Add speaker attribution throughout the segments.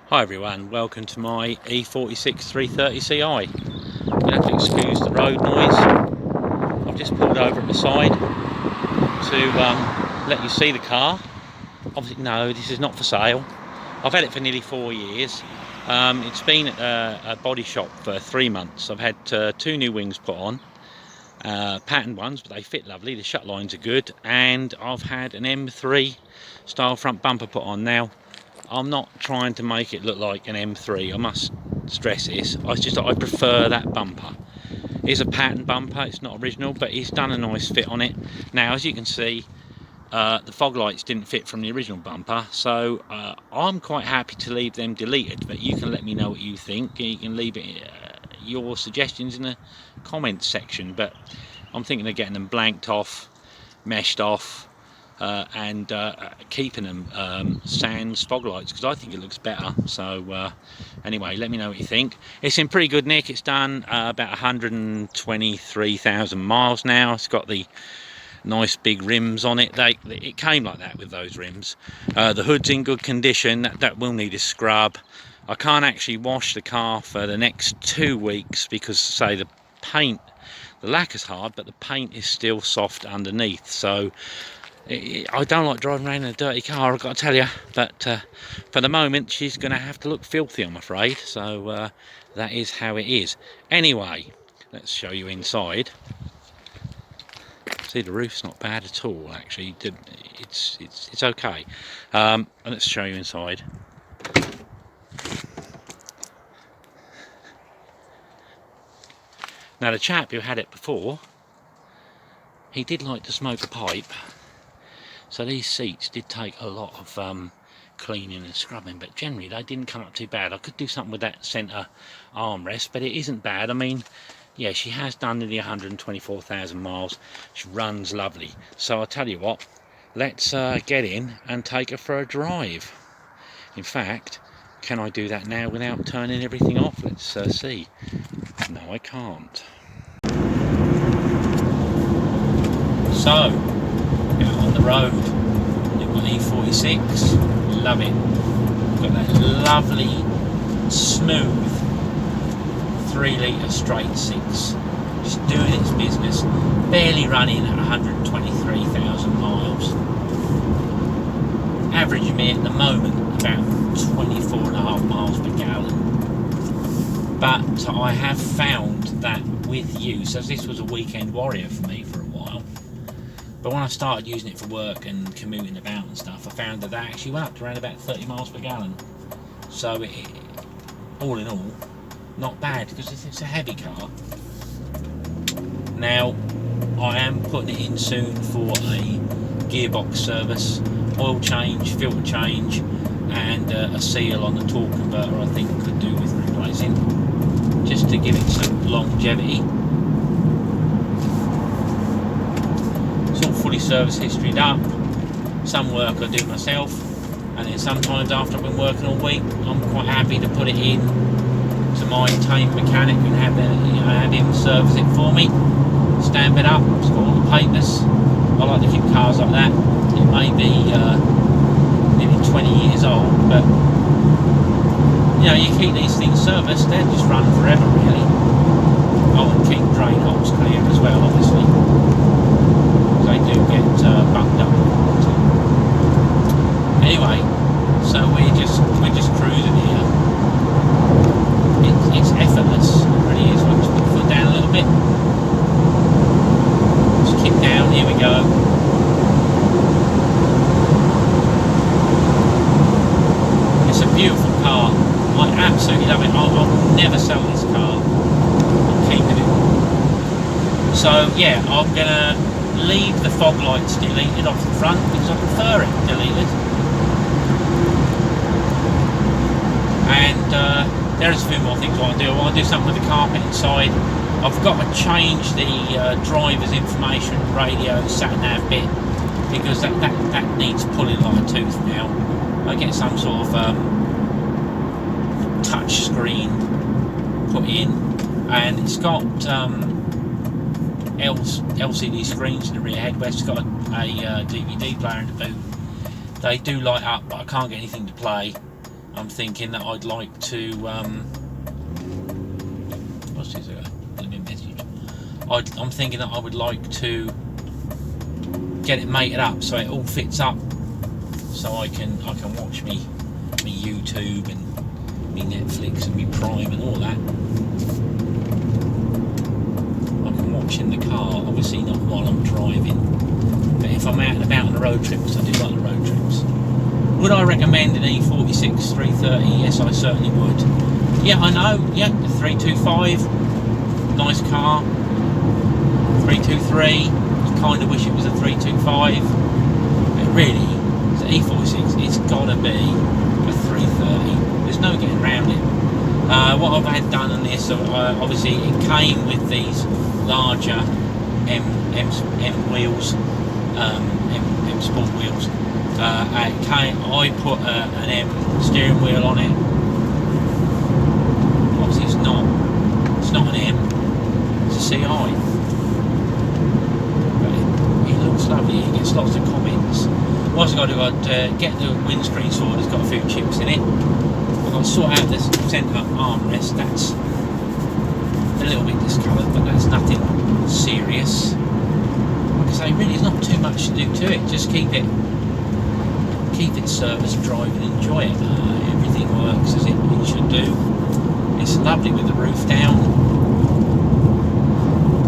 Speaker 1: Hi everyone, welcome to my E46 330ci. You're going to have to excuse the road noise. I've just pulled over at the side to let you see the car. Obviously, no, this is not for sale. I've had it for nearly 4 years. It's been at a body shop for 3 months. I've had 2 new wings put on, patterned ones, but they fit lovely. The shut lines are good, and I've had an M3 style front bumper put on. Now, I'm not trying to make it look like an M3, I must stress this. I prefer that bumper. It's a pattern bumper, it's not original, but he's done a nice fit on it. Now, as you can see, the fog lights didn't fit from the original bumper, so I'm quite happy to leave them deleted, but you can let me know what you think. You can leave it, your suggestions in the comments section, but I'm thinking of getting them blanked off, meshed off, and keeping them sans fog lights, because I think it looks better. So anyway, let me know what you think. It's in pretty good nick. It's done about 123,000 miles now. It's got the nice big rims on it. It came like that with those rims. The hood's in good condition. That will need a scrub. I can't actually wash the car for the next 2 weeks because, say, the paint, the lacquer's hard, but the paint is still soft underneath. So I don't like driving around in a dirty car, I've got to tell you, but for the moment she's going to have to look filthy, I'm afraid. So that is how it is. Anyway, let's show you inside. See, the roof's not bad at all, actually. It's okay. And let's show you inside. Now, the chap who had it before, he did like to smoke a pipe. So these seats did take a lot of cleaning and scrubbing, but generally they didn't come up too bad. I could do something with that centre armrest, but it isn't bad. I mean, yeah, she has done nearly 124,000 miles. She runs lovely. So I'll tell you what, let's get in and take her for a drive. In fact, can I do that now without turning everything off? Let's see. No, I can't. So, out on the road, you've got E46, love it. Got that lovely, smooth 3 litre straight 6, just doing its business, barely running at 123,000 miles. Average me at the moment about 24.5 miles per gallon. But I have found that with use, as this was a weekend warrior for me for a while, but when I started using it for work and commuting about and stuff, I found that actually went up to around about 30 miles per gallon. So all in all, not bad, because it's a heavy car. Now, I am putting it in soon for a gearbox service, oil change, filter change, and a seal on the torque converter. I think could do with replacing, just to give it some longevity. It's all fully service historied up. Some work I do myself, and then sometimes after I've been working all week, I'm quite happy to put it in to my tame mechanic and have him service it for me, stamp it up. It's got all the papers. I like to keep cars like that. It may be nearly 20 years old, but you know, you keep these things serviced, they just run forever, really. Oh, and keep drain holes clear as well, obviously, because they do get bumped up. Anyway, so we're just cruising here. It's effortless, it really is. We'll just put the foot down a little bit. Just kick down, here we go. It's a beautiful car. I absolutely love it. I'll never sell this car. I'm keeping it. So yeah, I'm gonna leave the fog lights deleted off the front because I prefer it deleted. And there's a few more things I want to do. I want to do something with the carpet inside. I've got to change the driver's information radio sat-nav bit, because that needs pulling like a tooth now. I get some sort of touch screen put in, and it's got LCD screens in the rear headrest. It's got a DVD player in the boot. They do light up, but I can't get anything to play. I'm thinking that I'd like to what's this? Let me message. I'm thinking that I would like to get it mated up so it all fits up, so I can watch me YouTube and me Netflix and me Prime and all that. I'm watching the car, obviously not while I'm driving, but if I'm out and about on the road trips, I do like the road trips. Would I recommend an E46 330? Yes, I certainly would. Yeah, I know, yeah, the 325, nice car. 323, kind of wish it was a 325, but really, it's an E46, it's got to be a 330. There's no getting around it. What I've had done on this, obviously it came with these larger M wheels, M Sport wheels. I put an M steering wheel on it. Obviously it's not an M, it's a CI. Lovely, it gets lots of comments. What I've got to do, I'd get the windscreen sorted, it's got a few chips in it. I've got to sort out this centre armrest, that's a little bit discoloured, but that's nothing serious. Like I say, really there's not too much to do to it, just keep it serviced, drive and enjoy it. Everything works as it should do. It's lovely with the roof down.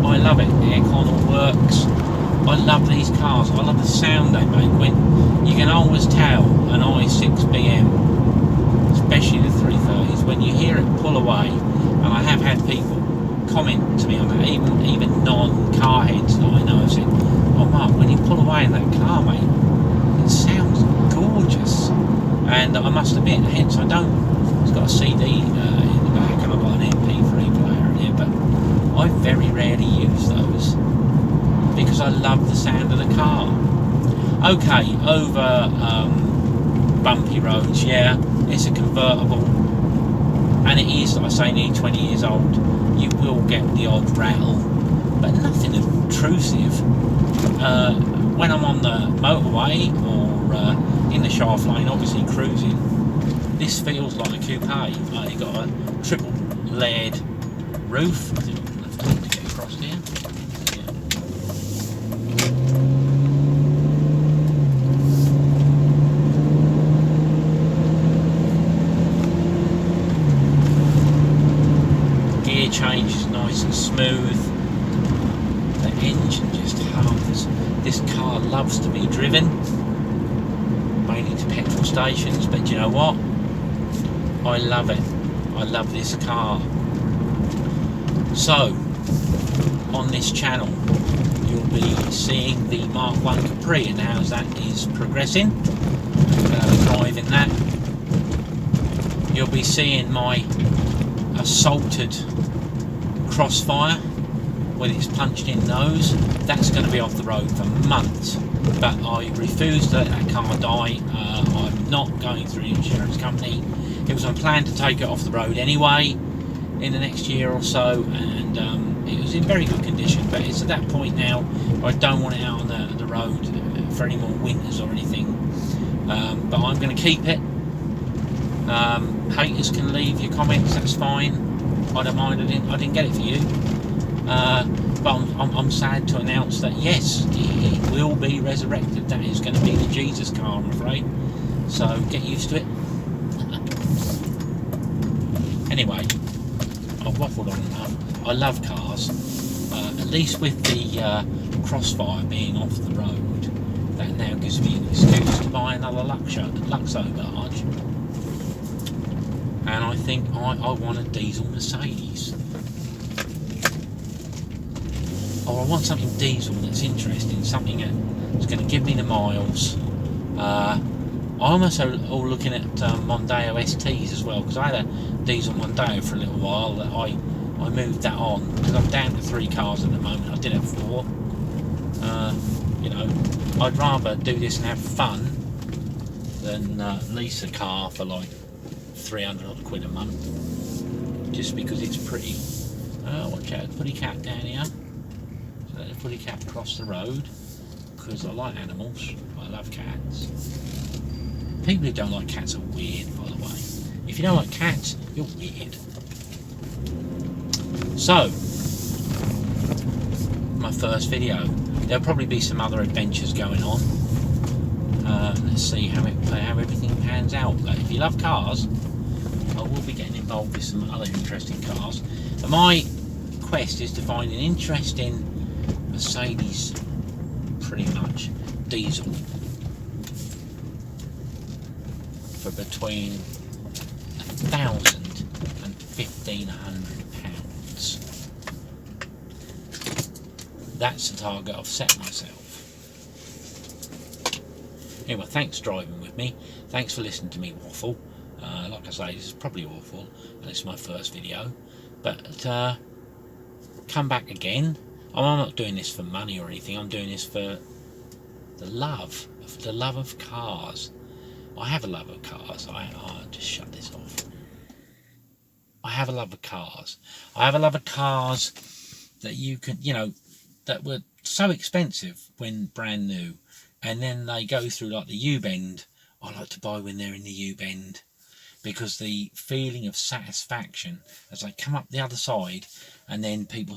Speaker 1: I love it, the aircon all works. I love these cars, I love the sound they make. When you can always tell an i6 BM, especially the 330s, when you hear it pull away, and I have had people comment to me on that, even non-car heads that I know have said, oh Mark, when you pull away in that car, mate, it sounds gorgeous. And I must admit, hence I don't, it's got a CD in the back and I've got an MP3 player in here, but I very rarely use those, because I love the sound of the car. Okay, over bumpy roads, yeah, it's a convertible, and it is, I say, nearly 20 years old. You will get the odd rattle, but nothing obtrusive. When I'm on the motorway or in the shaft lane, obviously cruising, this feels like a coupe. You've got a triple layered roof. I think I'm going to have to get across here. Change is nice and smooth. The engine just hums. This car loves to be driven, mainly to petrol stations, but you know what? I love it. I love this car. So, on this channel, you'll be seeing the Mark 1 Capri and how that is progressing. Driving that. You'll be seeing my assaulted Crossfire with its punched in nose. That's going to be off the road for months, but I refuse to let that car die. I'm not going through the insurance company. It was on plan to take it off the road anyway in the next year or so, and it was in very good condition, but it's at that point now I don't want it out on the road for any more winters or anything. But I'm going to keep it. Haters can leave your comments, that's fine. I don't mind, I didn't get it for you. But I'm sad to announce that yes, it will be resurrected. That is going to be the Jesus car, I'm afraid. So get used to it. Anyway, I've waffled on enough. I love cars. At least with the Crossfire being off the road, that now gives me an excuse to buy another Luxo barge. And I think I want a diesel Mercedes. Or I want something diesel that's interesting, something that's going to give me the miles. I'm also looking at Mondeo STs as well, because I had a diesel Mondeo for a little while that I moved that on, because I'm down to 3 cars at the moment. I did have 4. You know, I'd rather do this and have fun than lease a car for like 300 odd quid a month, just because it's pretty. Watch out, putty cat down here. So let the putty cat cross the road, because I like animals. I love cats. People who don't like cats are weird, by the way. you don't like cats, you're weird. So, my first video. There'll probably be some other adventures going on. Let's see how everything pans out. But if you love cars, I will be getting involved with some other interesting cars. But my quest is to find an interesting Mercedes, pretty much diesel, for between £1,000 and £1,500. That's the target I've set myself. Anyway, thanks for driving with me. Thanks for listening to me waffle. Like I say, this is probably awful, and it's my first video. But come back again. I'm not doing this for money or anything. I'm doing this for the love of cars. I have a love of cars. I'll just shut this off. I have a love of cars. I have a love of cars that you can, that were so expensive when brand new, and then they go through like the U-bend. I like to buy when they're in the U-bend, because the feeling of satisfaction as they come up the other side, and then people